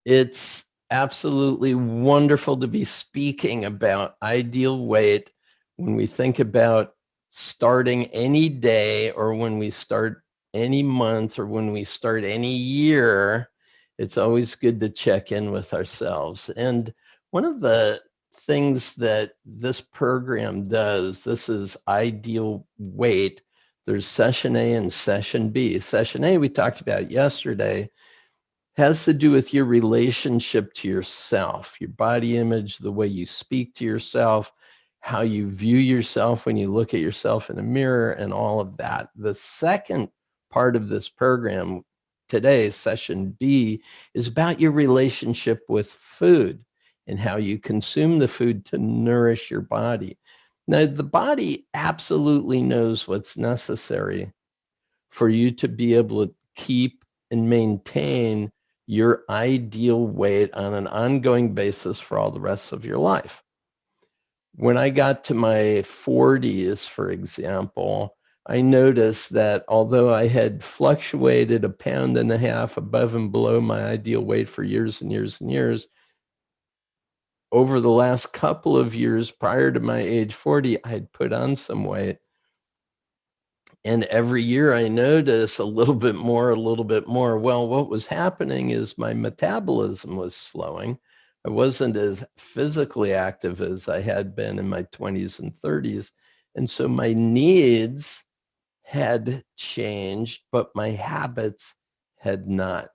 It's absolutely wonderful to be speaking about ideal weight when we think about starting any day, or when we start any month, or when we start any year. It's always good to check in with ourselves. And one of the things that this program does, this is ideal weight. There's session A and session B. Session A we talked about yesterday has to do with your relationship to yourself, your body image, the way you speak to yourself, how you view yourself when you look at yourself in a mirror, and all of that. The second part of this program today, session B, is about your relationship with food and how you consume the food to nourish your body. Now, the body absolutely knows what's necessary for you to be able to keep and maintain your ideal weight on an ongoing basis for all the rest of your life. When I got to my 40s, for example, I noticed that although I had fluctuated 1.5 pounds above and below my ideal weight for years and years and years, over the last couple of years prior to my age 40, I had put on some weight. And every year I notice a little bit more, a little bit more. Well, what was happening is my metabolism was slowing. I wasn't as physically active as I had been in my 20s and 30s. And so my needs had changed, but my habits had not.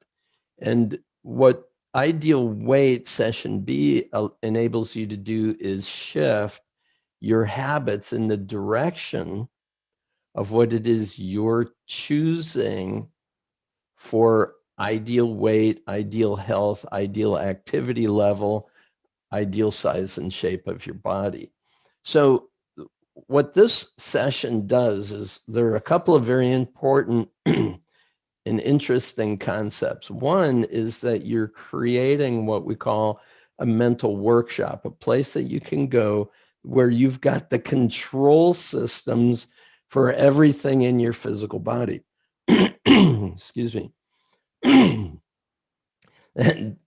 And what ideal weight session B enables you to do is shift your habits in the direction of what it is you're choosing for ideal weight, ideal health, ideal activity level, ideal size and shape of your body. So what this session does is there are a couple of very important and interesting concepts. One is that you're creating what we call a mental workshop, a place that you can go where you've got the control systems for everything in your physical body. Excuse me.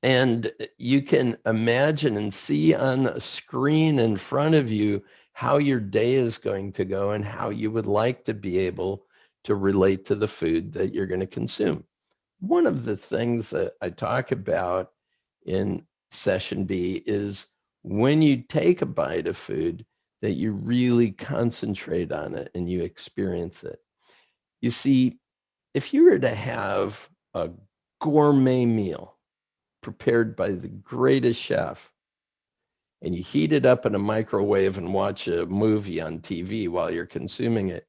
And you can imagine and see on the screen in front of you how your day is going to go and how you would like to be able to relate to the food that you're going to consume. One of the things that I talk about in session B is when you take a bite of food, that you really concentrate on it and you experience it. You see, if you were to have a gourmet meal prepared by the greatest chef, and you heat it up in a microwave and watch a movie on TV while you're consuming it,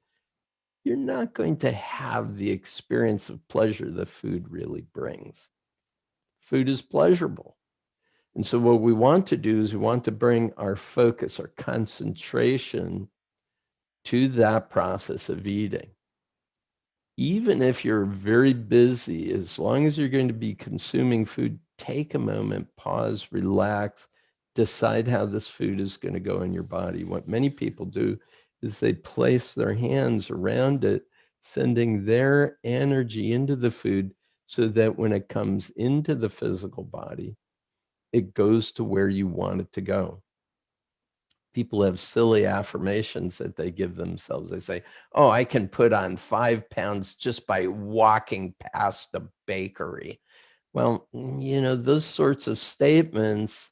you're not going to have the experience of pleasure that food really brings. Food is pleasurable. And so what we want to do is we want to bring our focus, our concentration to that process of eating. Even if you're very busy, as long as you're going to be consuming food, take a moment, pause, relax, decide how this food is going to go in your body. What many people do is they place their hands around it, sending their energy into the food so that when it comes into the physical body, it goes to where you want it to go. People have silly affirmations that they give themselves. They say, oh, I can put on 5 pounds just by walking past a bakery. Well, those sorts of statements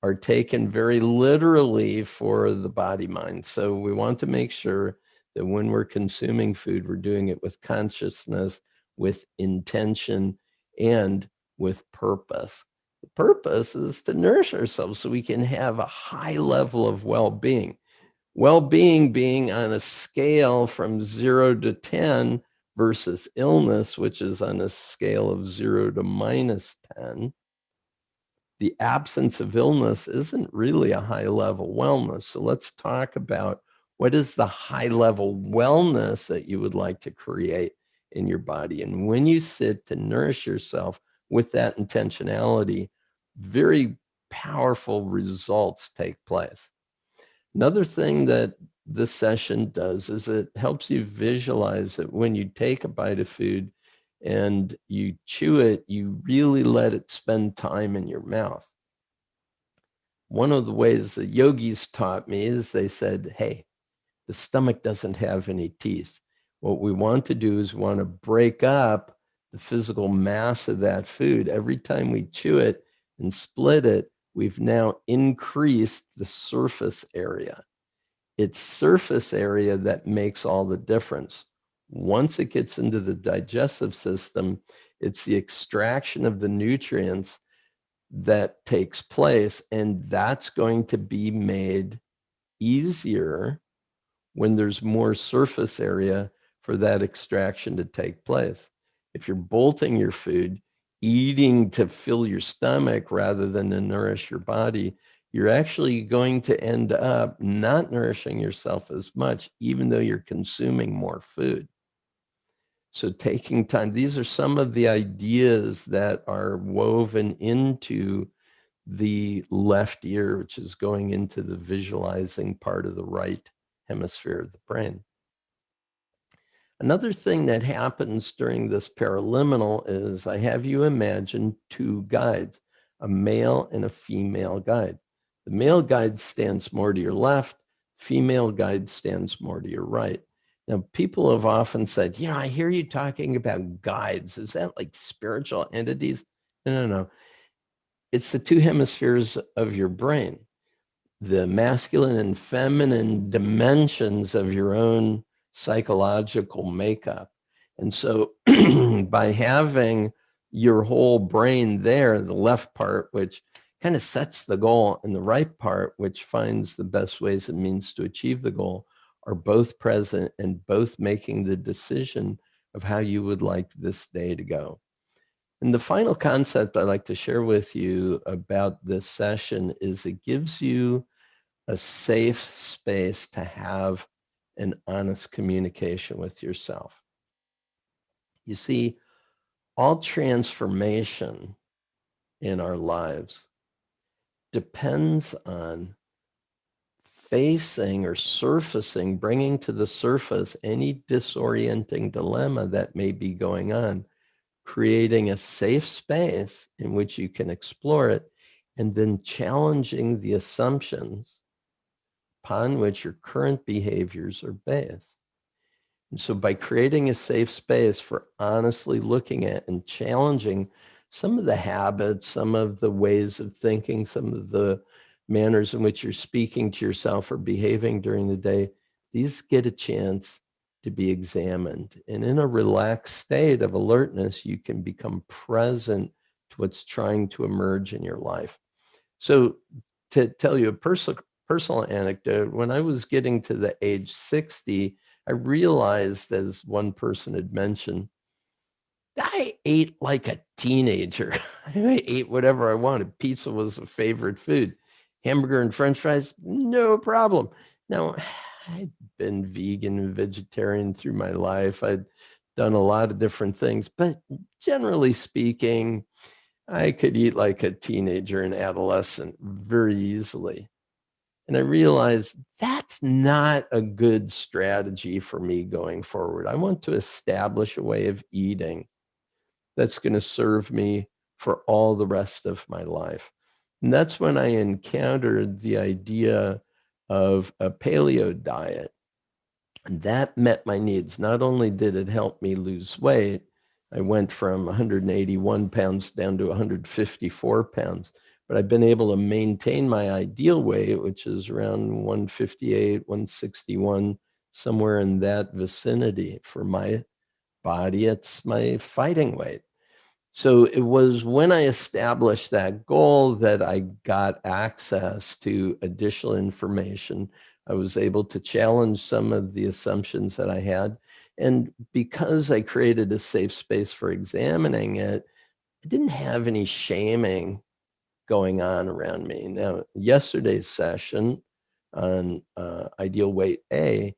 are taken very literally for the body mind. So we want to make sure that when we're consuming food, we're doing it with consciousness, with intention, and with purpose. The purpose is to nourish ourselves so we can have a high level of well-being. Well-being being on a scale from 0 to 10 versus illness, which is on a scale of 0 to -10. The absence of illness isn't really a high level wellness. So let's talk about what is the high level wellness that you would like to create in your body. And when you sit to nourish yourself with that intentionality, very powerful results take place. Another thing that this session does is it helps you visualize that when you take a bite of food and you chew it, you really let it spend time in your mouth. One of the ways the yogis taught me is they said, hey, the stomach doesn't have any teeth. What we want to do is we want to break up the physical mass of that food. Every time we chew it and split it, we've now increased the surface area. It's surface area that makes all the difference. Once it gets into the digestive system, it's the extraction of the nutrients that takes place, and that's going to be made easier when there's more surface area for that extraction to take place. If you're bolting your food, eating to fill your stomach rather than to nourish your body, you're actually going to end up not nourishing yourself as much, even though you're consuming more food. So taking time, these are some of the ideas that are woven into the left ear, which is going into the visualizing part of the right hemisphere of the brain. Another thing that happens during this paraliminal is I have you imagine two guides, a male and a female guide. The male guide stands more to your left, female guide stands more to your right. Now, people have often said, I hear you talking about guides. Is that like spiritual entities? No. It's the two hemispheres of your brain, the masculine and feminine dimensions of your own psychological makeup. And so by having your whole brain there, the left part, which kind of sets the goal, and the right part, which finds the best ways and means to achieve the goal, are both present and both making the decision of how you would like this day to go. And the final concept I'd like to share with you about this session is it gives you a safe space to have an honest communication with yourself. You see, all transformation in our lives depends on facing or surfacing, bringing to the surface any disorienting dilemma that may be going on, creating a safe space in which you can explore it, and then challenging the assumptions upon which your current behaviors are based. And so by creating a safe space for honestly looking at and challenging some of the habits, some of the ways of thinking, some of the manners in which you're speaking to yourself or behaving during the day, these get a chance to be examined. And in a relaxed state of alertness, you can become present to what's trying to emerge in your life. So to tell you a personal anecdote, when I was getting to the age 60, I realized, as one person had mentioned, I ate like a teenager. I ate whatever I wanted. Pizza was a favorite food. Hamburger and French fries, no problem. Now, I'd been vegan and vegetarian through my life. I'd done a lot of different things, but generally speaking, I could eat like a teenager and adolescent very easily. And I realized that's not a good strategy for me going forward. I want to establish a way of eating that's going to serve me for all the rest of my life. And that's when I encountered the idea of a paleo diet. And that met my needs. Not only did it help me lose weight, I went from 181 pounds down to 154 pounds, but I've been able to maintain my ideal weight, which is around 158, 161, somewhere in that vicinity. For my body, it's my fighting weight. So it was when I established that goal that I got access to additional information. I was able to challenge some of the assumptions that I had. And because I created a safe space for examining it, I didn't have any shaming going on around me. Now, yesterday's session on Ideal Weight A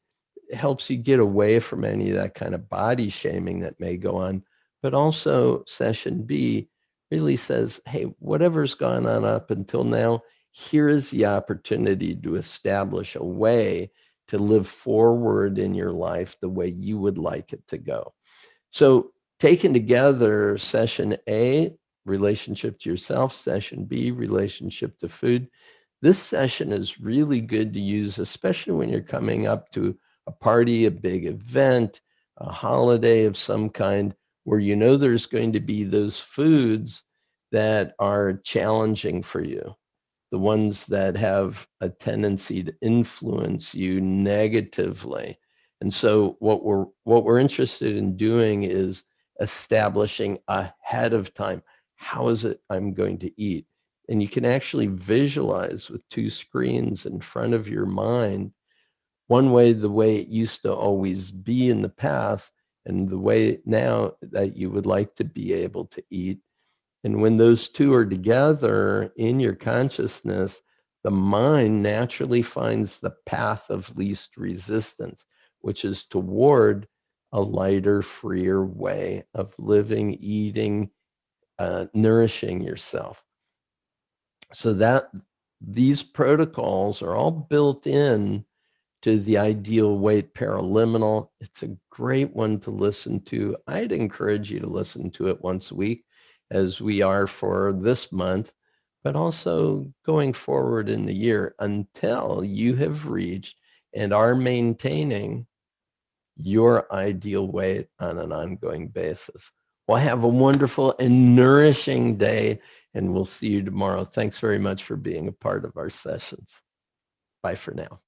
helps you get away from any of that kind of body shaming that may go on. But also session B really says, hey, whatever's gone on up until now, here is the opportunity to establish a way to live forward in your life the way you would like it to go. So Taken together, session A, relationship to yourself, session B, relationship to food. This session is really good to use, especially when you're coming up to a party, a big event, a holiday of some kind, where you know there's going to be those foods that are challenging for you, the ones that have a tendency to influence you negatively. And so what we're interested in doing is establishing ahead of time, how is it I'm going to eat? And you can actually visualize with two screens in front of your mind, one way, the way it used to always be in the past, and the way now that you would like to be able to eat. And when those two are together in your consciousness, the mind naturally finds the path of least resistance, which is toward a lighter, freer way of living, eating, nourishing yourself. So that these protocols are all built in to the Ideal Weight Paraliminal. It's a great one to listen to. I'd encourage you to listen to it once a week, as we are for this month, but also going forward in the year until you have reached and are maintaining your ideal weight on an ongoing basis. Well, have a wonderful and nourishing day, and we'll see you tomorrow. Thanks very much for being a part of our sessions. Bye for now.